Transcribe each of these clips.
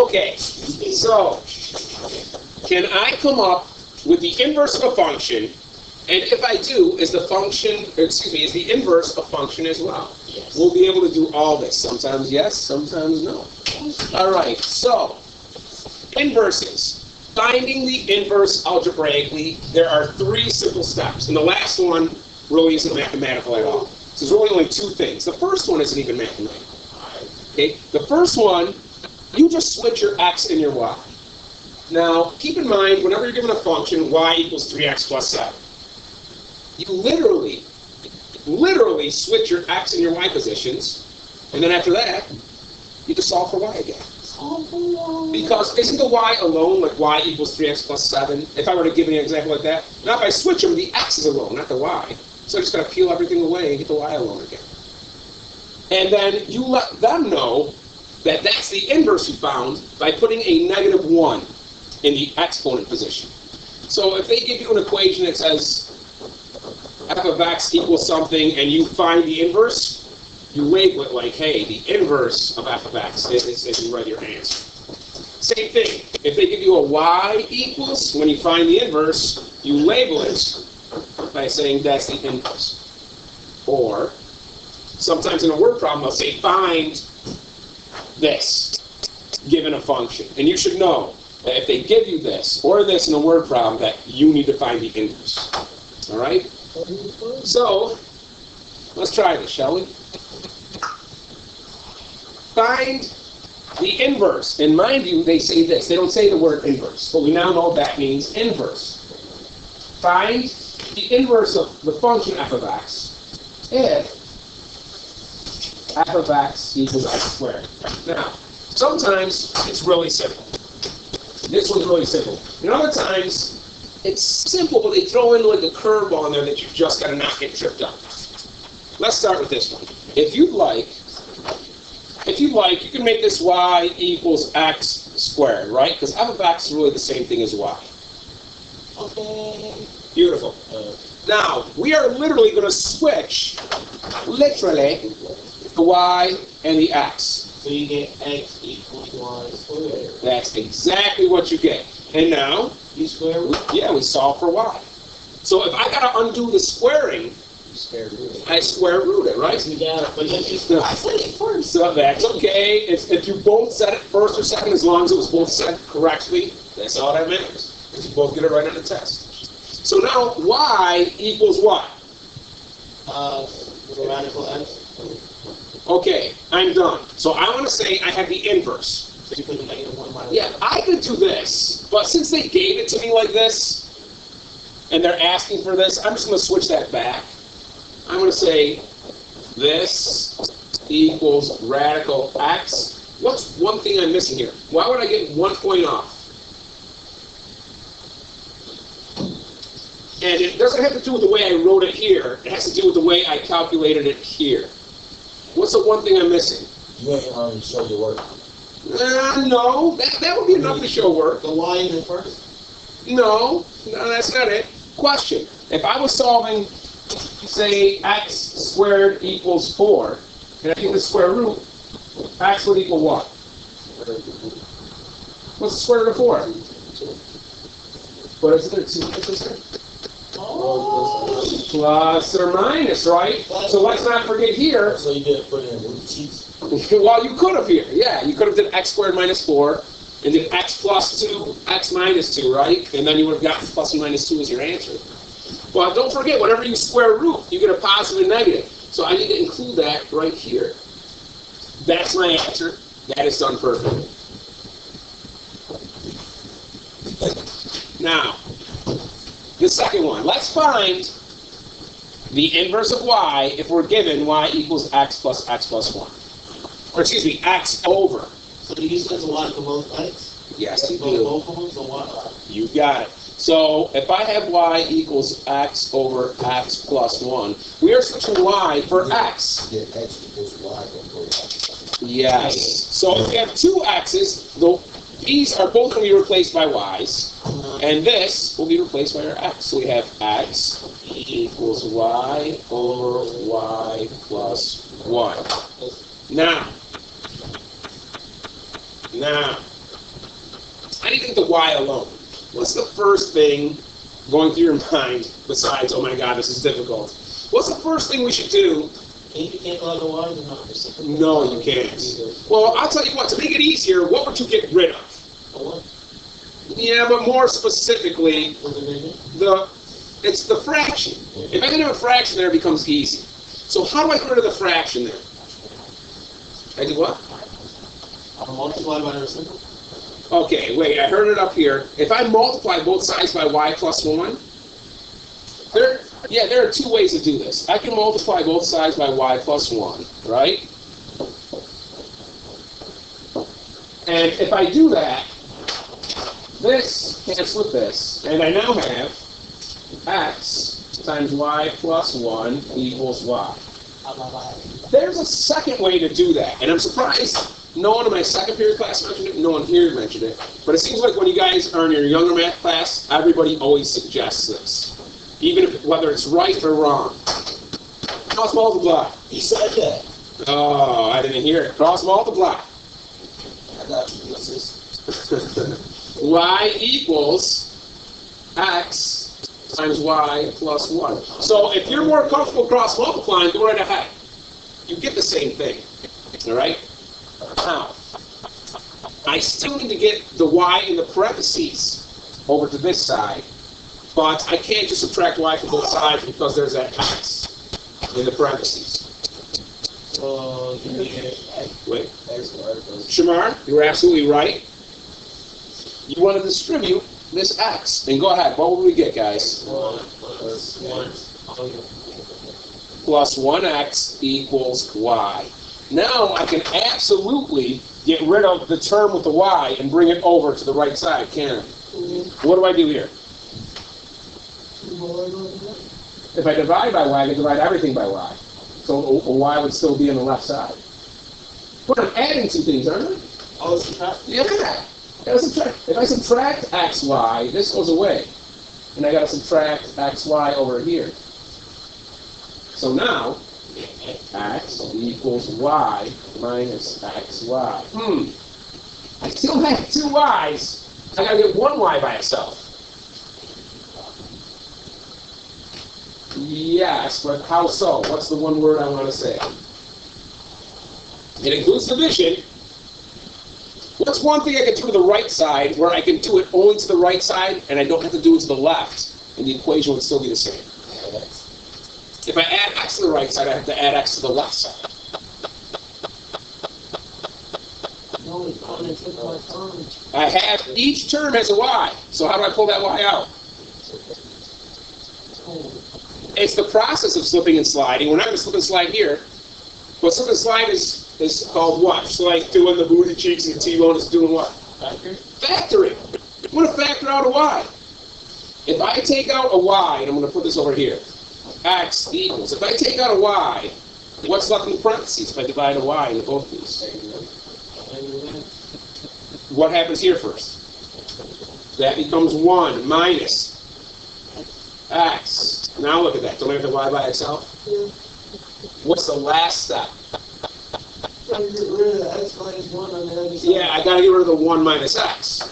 Okay, so can I come up with the inverse of a function, and if I do, is the function, is the inverse a function as well? Yes. We'll be able to do all this. Sometimes yes, sometimes no. All right, so inverses. Finding the inverse algebraically, there are 3 simple steps, and the last one really isn't mathematical at all. So there's really only 2 things. The first one isn't even mathematical. Okay, the first one, you just switch your x and your y. Now, keep in mind, whenever you're given a function, y equals 3x plus 7, you literally switch your x and your y positions, and then after that, you just solve for y again. Because isn't the y alone, like y equals 3x plus 7? If I were to give you an example like that, now if I switch them, the x is alone, not the y. So I just got to peel everything away and get the y alone again. And then you let them know that that's the inverse you found by putting a negative 1 in the exponent position. So if they give you an equation that says f of x equals something and you find the inverse, you label it like, hey, the inverse of f of x is you write your answer. Same thing. If they give you a y equals, when you find the inverse, you label it by saying that's the inverse. Or sometimes in a word problem, they'll say find this given a function. And you should know that if they give you this or this in a word problem, that you need to find the inverse. All right? So, let's try this, shall we? Find the inverse. And mind you, they say this. They don't say the word inverse, but we now know that means inverse. Find the inverse of the function f of x if f of x equals x squared. Now, sometimes it's really simple. This one's really simple. And other times, it's simple, but they throw in like a curveball in there that you've just got to not get tripped up. Let's start with this one. If you'd like, you can make this y equals x squared, right? Because f of x is really the same thing as y. Okay. Beautiful. Now, we are literally going to switch, the y and the x. So you get x equals y squared. That's exactly what you get. And now, You square root? we solve for y. So if I got to undo the squaring, You square root it. I square root it, right? You got it, but then you square. I said it first. So that's okay. If you both said it first or second, as long as it was both said correctly, that's all that matters. Because you both get it right on the test. So now y equals what? The radical x. Okay, I'm done. So I want to say I have the inverse. So you put the negative 1 minus. Yeah, I could do this, but since they gave it to me like this, and they're asking for this, I'm just going to switch that back. I'm going to say this equals radical x. What's one thing I'm missing here? Why would I get 1 point off? And it doesn't have to do with the way I wrote it here. It has to do with the way I calculated it here. What's the one thing I'm missing? You ain't show your work. No, that would be enough to show work. The y in the first? No, that's not it. Question. If I was solving, say, x squared equals 4, and I get the square root, x would equal what? What's the square root of 4? What is it? 2 x squared? Plus or minus, right? So let's not forget here. So you didn't put in root cheese? Well, you could have here. Yeah, you could have did x squared minus 4, and then x plus 2, x minus 2, right? And then you would have gotten plus and minus 2 as your answer. Well, don't forget, whenever you square root, you get a positive and negative. So I need to include that right here. That's my answer. That is done perfectly. Now, the second one. Let's find the inverse of y if we're given y equals x plus 1. Or excuse me, x over. So do you use this a lot for both x? Yes, you Both do. of them, so why? You got it. So if I have y equals x over x plus 1, we are switching y for x. Yeah, x equals y over x. Yes. So if we have 2 x's, these are both going to be replaced by y's. And this will be replaced by our x. So we have x equals y over y plus 1. Now, do you think the y alone? What's the first thing going through your mind besides, oh my God, this is difficult? What's the first thing we should do? You can't go otherwise or not? No, you can't. Well, I'll tell you what, to make it easier, what would you get rid of? Yeah, but more specifically, it's the fraction. If I can have a fraction there, it becomes easy. So how do I get rid of the fraction there? I do what? I'll multiply by the reciprocal. Okay, wait, I heard it up here. If I multiply both sides by y plus 1, there are two ways to do this. I can multiply both sides by y plus 1, right? And if I do that, this cancels with this, and I now have x times y plus 1 equals y. There's a second way to do that, and I'm surprised no one in my second period class mentioned it, no one here mentioned it, but it seems like when you guys are in your younger math class, everybody always suggests this, even if whether it's right or wrong. Cross multiply. He said that. Oh, I didn't hear it. Cross multiply. I got you. Y equals x times y plus 1. So if you're more comfortable cross multiplying, go right ahead. You get the same thing. All right? Now, I still need to get the y in the parentheses over to this side, but I can't just subtract y from both sides because there's that x in the parentheses. Wait. Shamar, you were absolutely right. You want to distribute this x. And go ahead. What will we get, guys? Plus 1x equals y. Now I can absolutely get rid of the term with the y and bring it over to the right side, can't I? What do I do here? If I divide by y, I can divide everything by y. So a y would still be on the left side. But I'm adding two things, aren't I? Oh, subtract? Yeah. If I subtract xy, this goes away. And I got to subtract xy over here. So now, x equals y minus xy. I still have two y's. I got to get one y by itself. Yes, but how so? What's the one word I want to say? It includes division. What's one thing I can do to the right side where I can do it only to the right side and I don't have to do it to the left, and the equation would still be the same? If I add x to the right side, I have to add x to the left side. I have each term has a y. So how do I pull that y out? It's the process of slipping and sliding. We're not going to slip and slide here. But slip and slide is called what? Just like doing the booty cheeks and the T-bone is doing what? Factoring. I'm going to factor out a y. If I take out a y, and I'm going to put this over here, x equals. If I take out a y, what's left in the parentheses if I divide a y into both these? What happens here first? That becomes 1 minus x. Now look at that. Don't I have to y by itself? Yeah. What's the last step? Trying to get rid of the x minus 1 on the other side. Yeah, I got to get rid of the 1 minus x.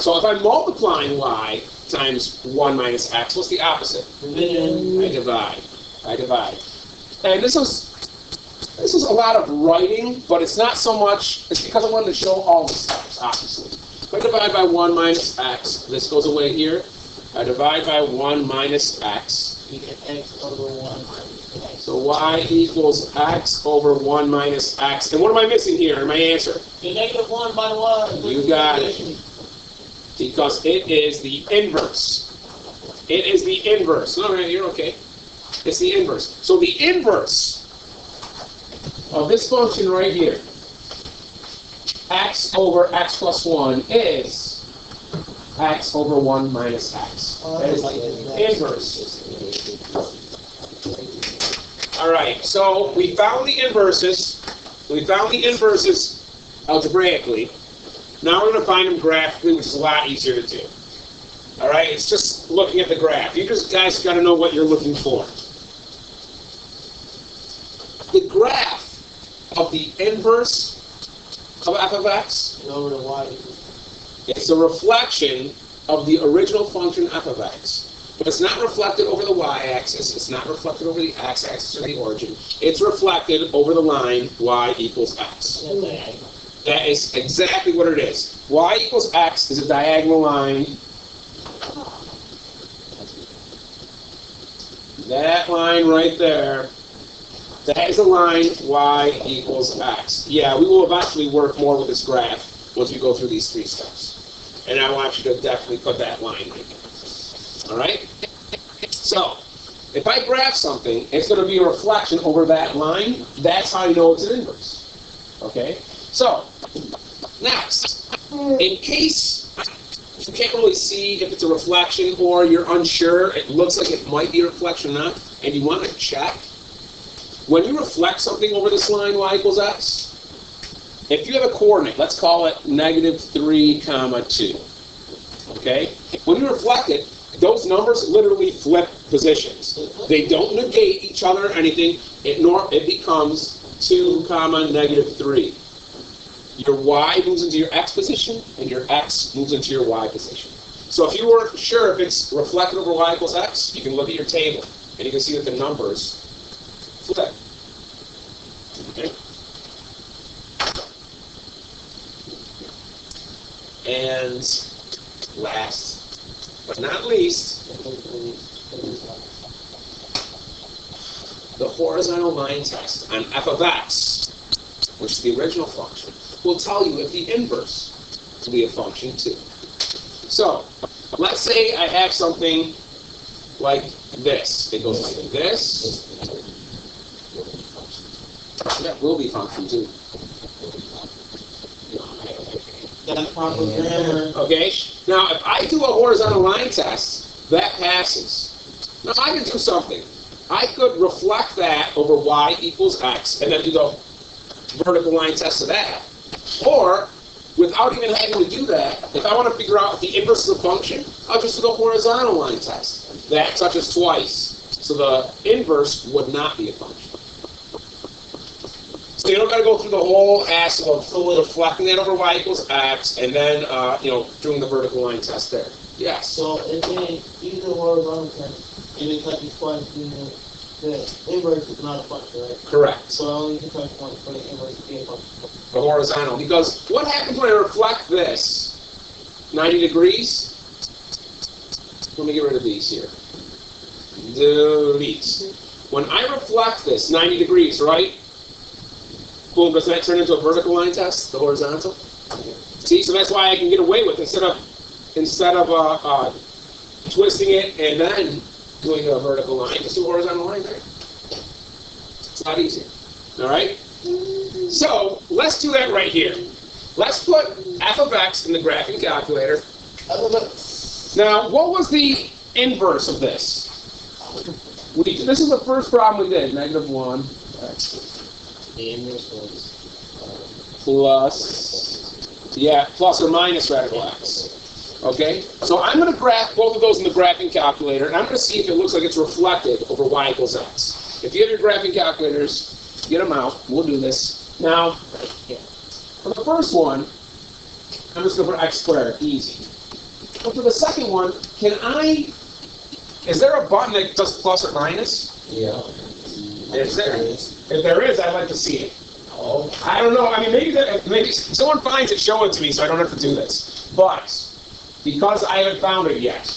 So if I'm multiplying y times 1 minus x, what's the opposite? Division. I divide. And this is a lot of writing, but it's not so much, it's because I wanted to show all the steps, obviously. If I divide by 1 minus x, this goes away here. I divide by 1 minus x. You get x over 1 minus x. So y equals x over 1 minus x. And what am I missing here in my answer? The negative 1 by 1. You got it. Because it is the inverse. It is the inverse. All right, you're okay. It's the inverse. So the inverse of this function right here, x over x plus 1 is x over 1 minus x. That is the inverse. All right, so we found the inverses. We found the inverses algebraically. Now we're going to find them graphically, which is a lot easier to do. All right, it's just looking at the graph. You just guys got to know what you're looking for. The graph of the inverse of f of x Over to y. It's a reflection of the original function f of x. But it's not reflected over the y-axis. It's not reflected over the x-axis or the origin. It's reflected over the line y equals x. That is exactly what it is. Y equals x is a diagonal line. That line right there, that is a line y equals x. Yeah, we will eventually work more with this graph once we go through these 3 steps. And I want you to definitely put that line right there. All right? So, if I graph something, it's going to be a reflection over that line. That's how you know it's an inverse. Okay? So, next, in case you can't really see if it's a reflection or you're unsure, it looks like it might be a reflection or not, and you want to check, when you reflect something over this line, y equals x, if you have a coordinate, let's call it -3, 2. Okay? When you reflect it, those numbers literally flip positions. They don't negate each other or anything. It becomes 2, -3. Your y moves into your x position, and your x moves into your y position. So if you weren't sure if it's reflected over y equals x, you can look at your table, and you can see that the numbers flip. Okay? And last but not least, the horizontal line test on f of x, which is the original function, will tell you if the inverse will be a function too. So, let's say I have something like this. It goes like this. That will be function too. Okay, now if I do a horizontal line test, that passes. Now I can do something. I could reflect that over y equals x and then do the vertical line test of that. Or, without even having to do that, if I want to figure out if the inverse is a function, I'll just do the horizontal line test. That touches twice. So the inverse would not be a function. So you don't got to go through the whole hassle of reflecting that over y equals x and then, doing the vertical line test there. Yes? So if they use the horizontal test, and it's like twice, the inverse is not a function, right? Correct. So I only need to touch once for the inverse to be a function. The horizontal. Because what happens when I reflect this? 90 degrees? Let me get rid of these here. Delete. When I reflect this 90 degrees, right? Boom, does that turn into a vertical line test, the horizontal? See, so that's why I can get away with it. Instead of twisting it and then doing a vertical line, just do a horizontal line there. It's a lot easier. All right? So, let's do that right here. Let's put f of x in the graphing calculator. Now, what was the inverse of this? This is the first problem we did, -1. The inverse was plus or minus radical x. Okay? So I'm going to graph both of those in the graphing calculator, and I'm going to see if it looks like it's reflected over y equals x. If you have your graphing calculators, get them out. We'll do this. Now, for the first one, I'm just going to put x squared. Easy. But for the second one, is there a button that does plus or minus? Yeah. Is there? If there is, I'd like to see it. Oh. I don't know. I mean, maybe someone finds it, show it to me, so I don't have to do this. But because I haven't found it yet,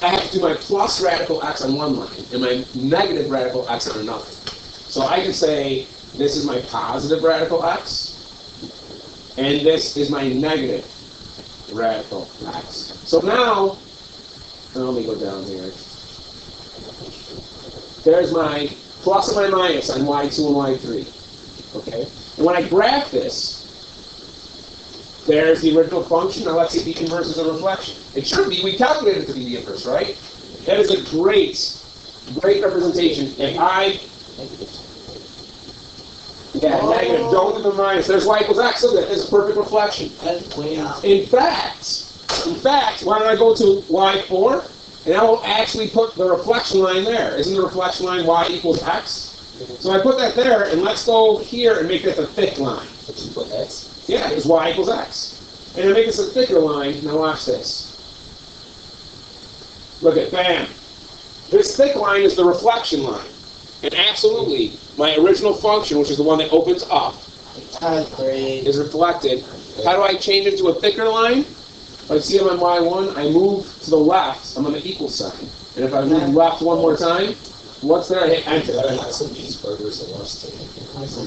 I have to do my plus radical x on one line and my negative radical x on another. So I can say this is my positive radical x, and this is my negative radical x. So now, let me go down here. There's my plus and my minus on y2 and y3. Okay? And when I graph this, there's the original function. Now let's see if the inverse is a reflection. It should be. We calculated it to be the inverse, right? That is a great representation. If negative, don't do the minus. There's y equals x, look at it. It's a perfect reflection. In fact, why don't I go to y4? And I will actually put the reflection line there. Isn't the reflection line y equals x? So I put that there, and let's go here and make that the thick line. Did you put x? Yeah, it's y equals x. And to make this a thicker line, now watch this. Look at, bam. This thick line is the reflection line. And absolutely, my original function, which is the one that opens up, is reflected. How do I change it to a thicker line? If I see I'm on y1, I move to the left, I'm on the equal sign. And if I move left one more time, what's there? I hit enter. I had some cheeseburgers at lunch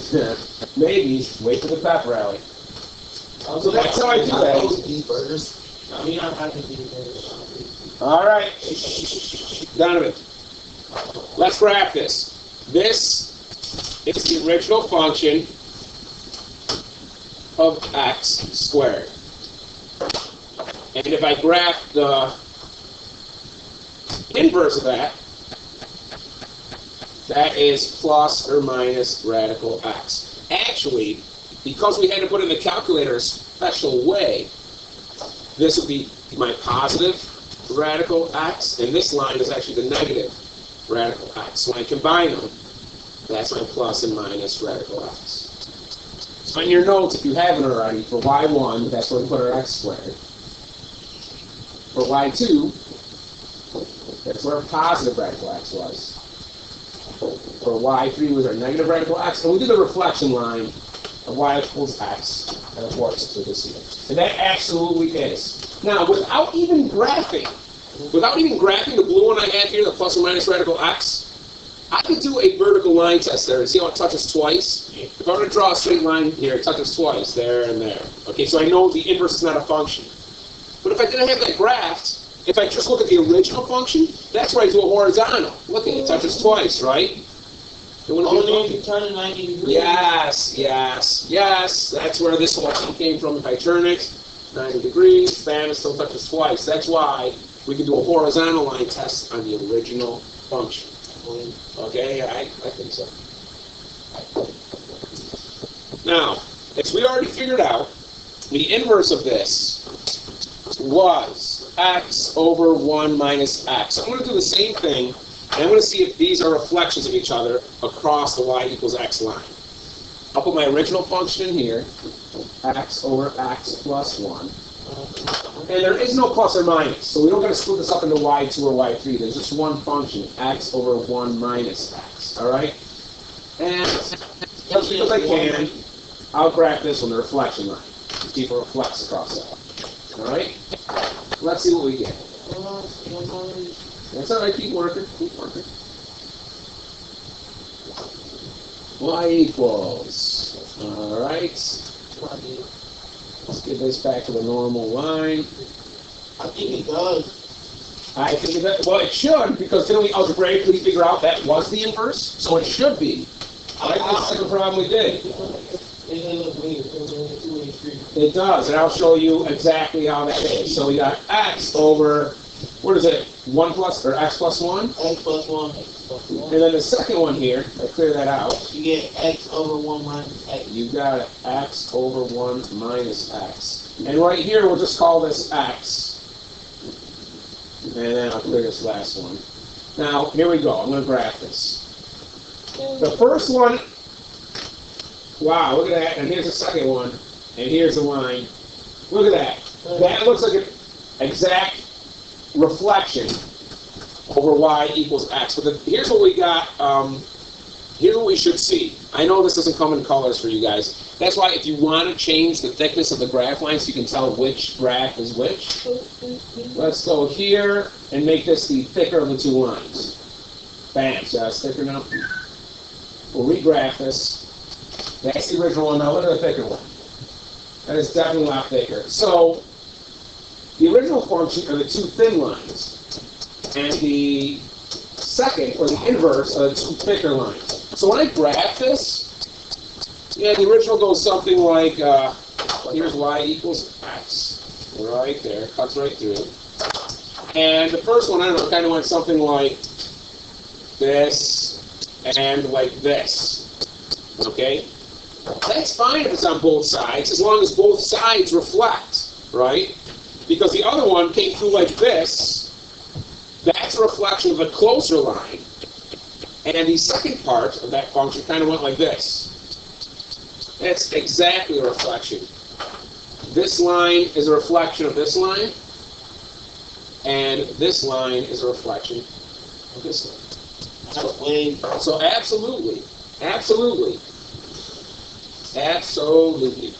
today. Maybe. Wait for the pep rally. So that's how I do that. Cheeseburgers. I mean, I'm happy to be there. All right. Donovan, let's graph this. This is the original function of x squared. And if I graph the inverse of that, that is plus or minus radical x. Actually, because we had to put in the calculator a special way, this would be my positive radical x, and this line is actually the negative radical x. So when I combine them, that's my plus and minus radical x. So in your notes, if you haven't already, for y1, that's where we put our x squared. For y2, that's where our positive radical x was. For y3 was our negative radical x, and we did the reflection line of y equals x, and of course, to this here. And that absolutely is. Now, without even graphing the blue one I have here, the plus or minus radical x, I could do a vertical line test there and see how it touches twice. If I were to draw a straight line here, it touches twice, there and there. Okay, so I know the inverse is not a function. But if I didn't have that graphed, if I just look at the original function, that's where I do a horizontal. Look at it, touches twice, right? Only if you turn it 90 degrees. Yes. That's where this function came from. If I turn it 90 degrees, bam, it still touches twice. That's why we can do a horizontal line test on the original function. Okay, I think so. Now, as we already figured out, the inverse of this was x over 1 minus x. So I'm going to do the same thing, and I'm going to see if these are reflections of each other across the y equals x line. I'll put my original function in here, x over x plus 1. And there is no plus or minus, so we don't got to split this up into y2 or y3. There's just one function, x over 1 minus x. All right? And just because I can, I'll graph this one, the reflection line. See if it reflects across that. All right? Let's see what we get. That's all right. Keep working. Y equals. All right. Let's get this back to the normal line. I think it does. I think that, well, it should, because didn't we algebraically figure out that was the inverse? So it should be. Right? That's the second problem we did. It does, and I'll show you exactly how that is. So we got x over, what is it, 1 plus, or x plus 1? X plus 1. And then the second one here, I clear that out. You get x over 1 minus x. You got it, x over 1 minus x. And right here, we'll just call this x. And then I'll clear this last one. Now, here we go. I'm going to graph this. The first one, wow, look at that. And here's the second one. And here's the line. Look at that. That looks like an exact reflection over y equals x. But here's what we got. Here's what we should see. I know this doesn't come in colors for you guys. That's why if you want to change the thickness of the graph line so you can tell which graph is which, let's go here and make this the thicker of the two lines. Bam, so that's thicker now. We'll regraph this. That's the original one. Now look at the thicker one. That is definitely a lot thicker. So the original function are the two thin lines. And the second, or the inverse, are the two thicker lines. So when I graph this, yeah, the original goes something like, here's y equals x. Right there, cuts right through. And the first one, I don't know, kind of went something like this and like this. Okay? That's fine if it's on both sides, as long as both sides reflect, right? Because the other one came through like this. That's a reflection of the closer line. And the second part of that function kind of went like this. That's exactly a reflection this line is a reflection of this line, and this line is a reflection of this line. That's way. So absolutely, absolutely, absolutely.